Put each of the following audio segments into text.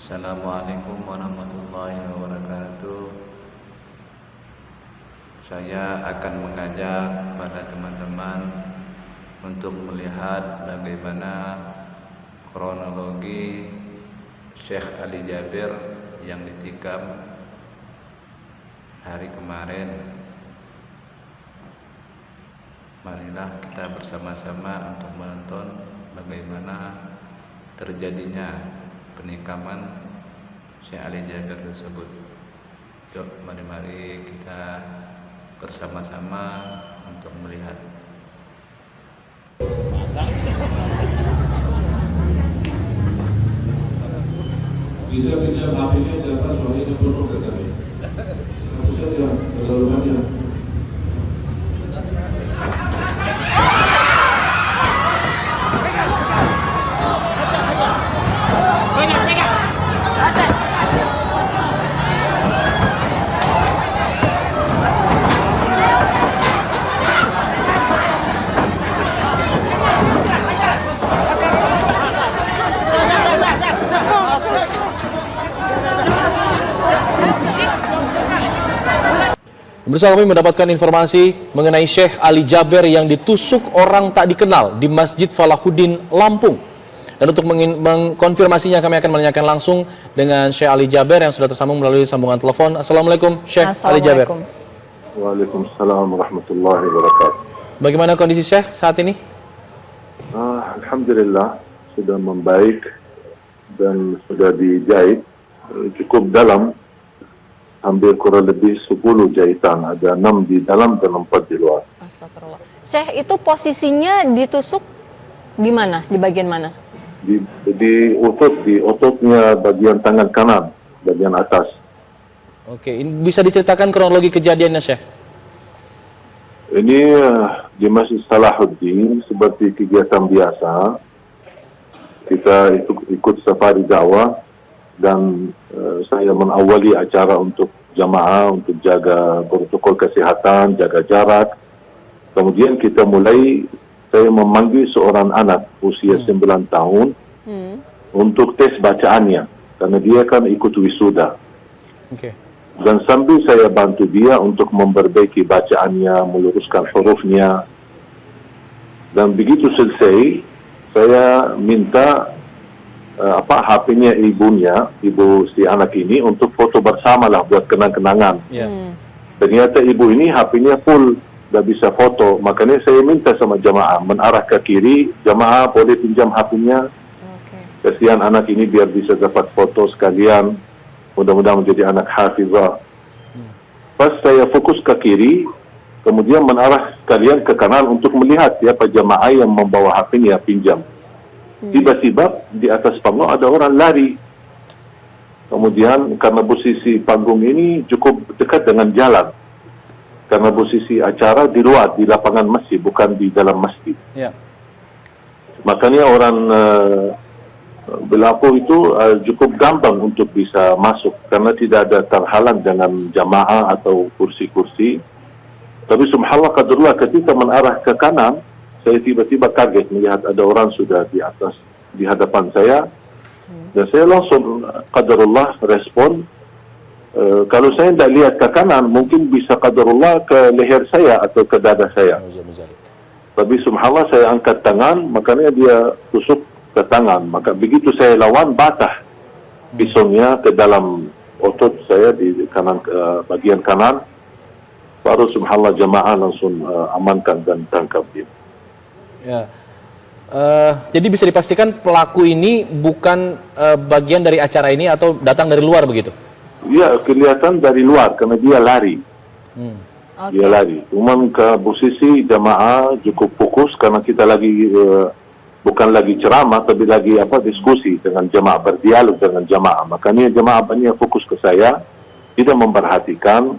Assalamualaikum warahmatullahi wabarakatuh. Saya akan mengajak pada teman-teman untuk melihat bagaimana kronologi Syekh Ali Jabir yang ditikam hari kemarin. Marilah kita bersama-sama untuk menonton bagaimana terjadinya penikaman Syekh Ali Jabir tersebut. Yuk, mari kita bersama-sama untuk melihat. Bisa pinjam HP-nya siapa, soalnya penuh katanya. Kamu saja, terlalu banyak. Bersama kami mendapatkan informasi mengenai Syekh Ali Jabir yang ditusuk orang tak dikenal di Masjid Falahuddin, Lampung. Dan untuk mengkonfirmasinya kami akan menanyakan langsung dengan Syekh Ali Jabir yang sudah tersambung melalui sambungan telepon. Assalamualaikum Syekh Ali Jabir. Waalaikumsalam warahmatullahi wabarakatuh. Bagaimana kondisi Syekh saat ini? Alhamdulillah sudah membaik dan sudah dijahit cukup dalam. Hampir kurang lebih 10 jahitan, ada 6 di dalam dan 4 di luar. Astagfirullah. Syekh, itu posisinya ditusuk di mana? Di bagian mana? Di ototnya bagian tangan kanan, bagian atas. Oke, bisa diceritakan kronologi kejadiannya Syekh? Ini di Masjid Salahuddin seperti kegiatan biasa. Kita ikut safari dakwah dan saya mengawali acara untuk jamaah untuk jaga protokol kesehatan, jaga jarak. Kemudian kita mulai, saya memanggil seorang anak usia 9 tahun untuk tes bacaannya karena dia kan ikut wisuda. Dan sambil saya bantu dia untuk memperbaiki bacaannya, meluruskan hurufnya. Dan begitu selesai, saya minta HP-nya ibu si anak ini untuk foto bersama lah buat kenang-kenangan. Ternyata ibu ini HP-nya full, dah bisa foto. Makanya saya minta sama jamaah menarah ke kiri, jamaah boleh pinjam HP-nya. Kasihan anak ini biar bisa dapat foto sekalian. Mudah-mudahan menjadi anak hafizah. Pas saya fokus ke kiri, kemudian menarah sekalian ke kanan untuk melihat siapa jamaah yang membawa HP-nya pinjam. Tiba-tiba di atas panggung ada orang lari. Kemudian karena posisi panggung ini cukup dekat dengan jalan, karena posisi acara di luar, di lapangan masjid, bukan di dalam masjid. Makanya orang berlaku itu cukup gampang untuk bisa masuk, karena tidak ada terhalang dengan jamaah atau kursi-kursi. Tapi subhanallah qadarullah, ketika menarah ke kanan, saya tiba-tiba kaget melihat ada orang sudah di atas, di hadapan saya. Dan saya langsung qadarullah respon. Kalau saya tidak lihat ke kanan, mungkin bisa qadarullah ke leher saya atau ke dada saya. Tapi subhanallah saya angkat tangan, makanya dia tusuk ke tangan. Maka begitu saya lawan, batah pisaunya ke dalam otot saya di kanan, bagian kanan. Baru subhanallah jamaah langsung amankan dan tangkap dia. Jadi bisa dipastikan pelaku ini bukan bagian dari acara ini atau datang dari luar begitu? Ya, kelihatan dari luar karena dia lari. Dia lari. Cuman ke posisi jamaah cukup fokus karena kita lagi bukan lagi ceramah tapi lagi diskusi dengan jamaah, berdialog dengan jamaah. Makanya jamaah banyak fokus ke saya, tidak memperhatikan.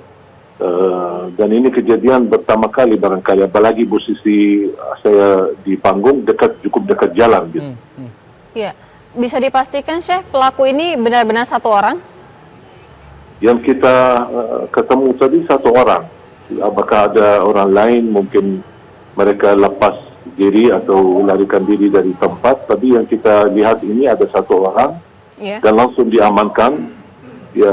Dan ini kejadian pertama kali barangkali, apalagi posisi saya di panggung cukup dekat jalan gitu. Iya, bisa dipastikan Syekh pelaku ini benar-benar satu orang? Yang kita ketemu tadi satu orang. Apakah ada orang lain, mungkin mereka lepas diri atau larikan diri dari tempat, tapi yang kita lihat ini ada satu orang Iya. dan langsung diamankan. Ya,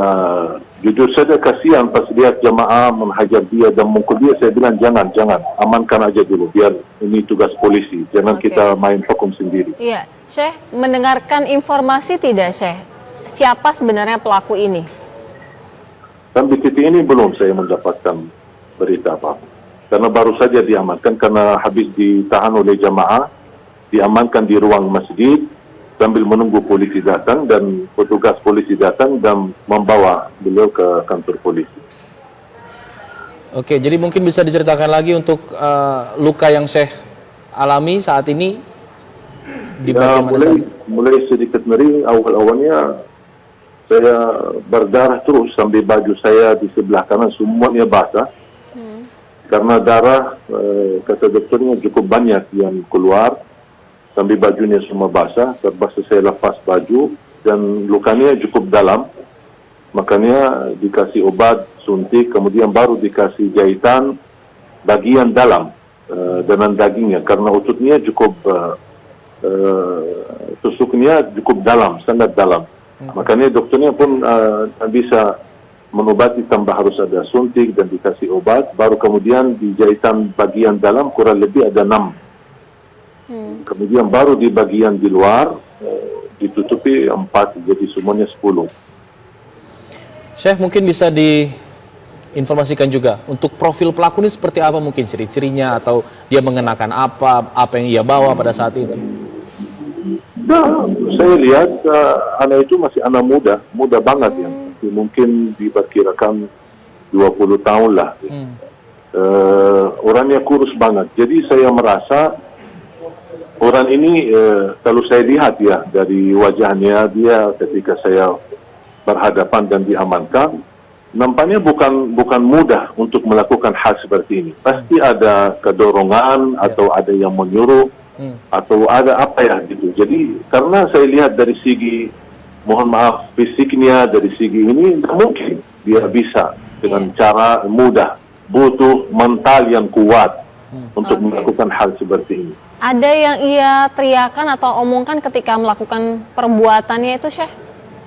jujur saja kasihan pas lihat jamaah menhajar dia dan mukul dia. Saya bilang jangan, amankan aja dulu, biar ini tugas polisi. Jangan Oke. kita main hukum sendiri. Iya, Syekh, mendengarkan informasi tidak, Syekh? Siapa sebenarnya pelaku ini? Dan di titik ini belum saya mendapatkan berita apa. Karena baru saja diamankan, karena habis ditahan oleh jamaah, diamankan di ruang masjid, sambil menunggu polisi datang, dan petugas polisi datang dan membawa beliau ke kantor polisi. Oke, jadi mungkin bisa diceritakan lagi untuk luka yang Syekh alami saat ini di Ya, bagian mana saja? mulai sedikit nyeri. Awal-awalnya saya berdarah terus sampai baju saya di sebelah kanan semuanya basah. Karena darah, kata dokternya cukup banyak yang keluar, sampai bajunya semua basah. Terpaksa saya lepas baju dan lukanya cukup dalam. Makanya dikasih obat suntik, kemudian baru dikasih jahitan bagian dalam dengan dagingnya, karena ototnya cukup tusuknya cukup dalam, sangat dalam. Makanya dokternya pun bisa mengobati tanpa harus ada suntik dan dikasih obat, baru kemudian di jahitan bagian dalam kurang lebih ada 6. Kemudian baru di bagian di luar ditutupi 4, jadi semuanya 10. Syekh, mungkin bisa diinformasikan juga untuk profil pelaku ini seperti apa, mungkin ciri-cirinya, atau dia mengenakan apa yang ia bawa pada saat itu? Nah, saya lihat anak itu masih anak muda banget ya. Mungkin diperkirakan 20 tahun lah. Orangnya kurus banget. Jadi saya merasa orang ini, kalau saya lihat ya dari wajahnya dia ketika saya berhadapan dan diamankan, nampaknya bukan mudah untuk melakukan hal seperti ini. Pasti ada kedorongan atau ada yang menyuruh atau ada apa ya gitu. Jadi karena saya lihat dari segi, mohon maaf, fisiknya, dari segi ini tidak mungkin dia bisa dengan cara mudah. Butuh mental yang kuat untuk melakukan hal seperti ini. Ada yang ia teriakan atau omongkan ketika melakukan perbuatannya itu, Syekh?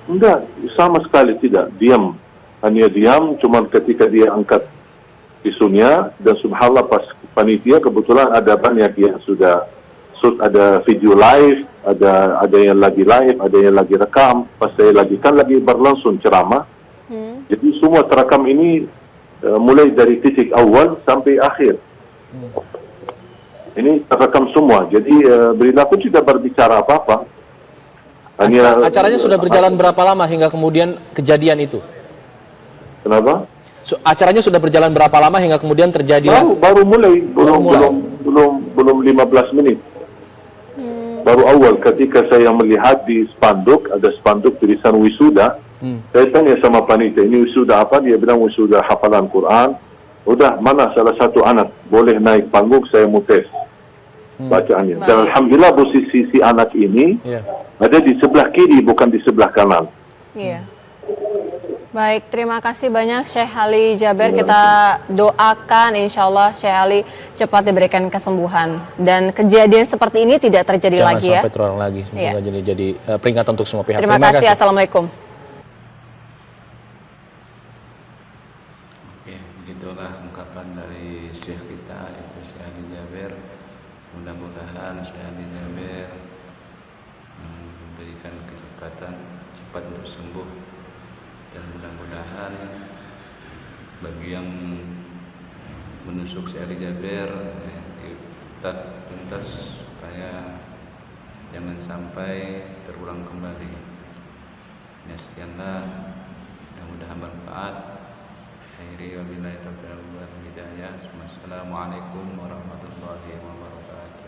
Enggak, sama sekali tidak. Diam. Hanya diam, cuman ketika dia angkat isunya, dan subhanallah pas panitia kebetulan ada banyak yang sudah ada video live, ada yang lagi live, ada yang lagi rekam. Pas saya lagi berlangsung ceramah. Jadi semua terekam ini mulai dari titik awal sampai akhir. Ini terekam semua. Jadi beliau pun tidak berbicara apa-apa. Acaranya sudah berjalan berapa lama hingga kemudian kejadian itu? Kenapa? Acaranya sudah berjalan berapa lama hingga kemudian terjadi? Baru mulai, belum 15 menit. Baru awal ketika saya melihat di spanduk, ada spanduk tulisan wisuda. Saya tanya sama panitia, ini wisuda apa? Dia bilang wisuda hafalan Quran. Udah, mana salah satu anak boleh naik panggung, saya mau tes bacaannya. Dan alhamdulillah posisi si anak ini ada di sebelah kiri, bukan di sebelah kanan. Iya. Baik, terima kasih banyak Syekh Ali Jaber. Kita doakan insya Allah Syekh Ali cepat diberikan kesembuhan. Dan kejadian seperti ini tidak terjadi Jangan lagi ya. sampai terulang lagi. Semoga jadi peringatan untuk semua pihak. Terima kasih. Assalamualaikum. Oke, begitulah ungkapan dari Syekh kita, yaitu Syekh Ali Jaber. Mudah-mudahan Syekh Ali Jaber memberikan kecepatan cepat untuk sembuh, dan mudah-mudahan bagi yang menusuk Syekh Ali Jaber diusap tuntas supaya jangan sampai terulang kembali. Ya, sekianlah, mudah-mudahan bermanfaat. Akhiri wabillahi taufiq wal hidayah. Wassalamualaikum warahmatullahi wabarakatuh.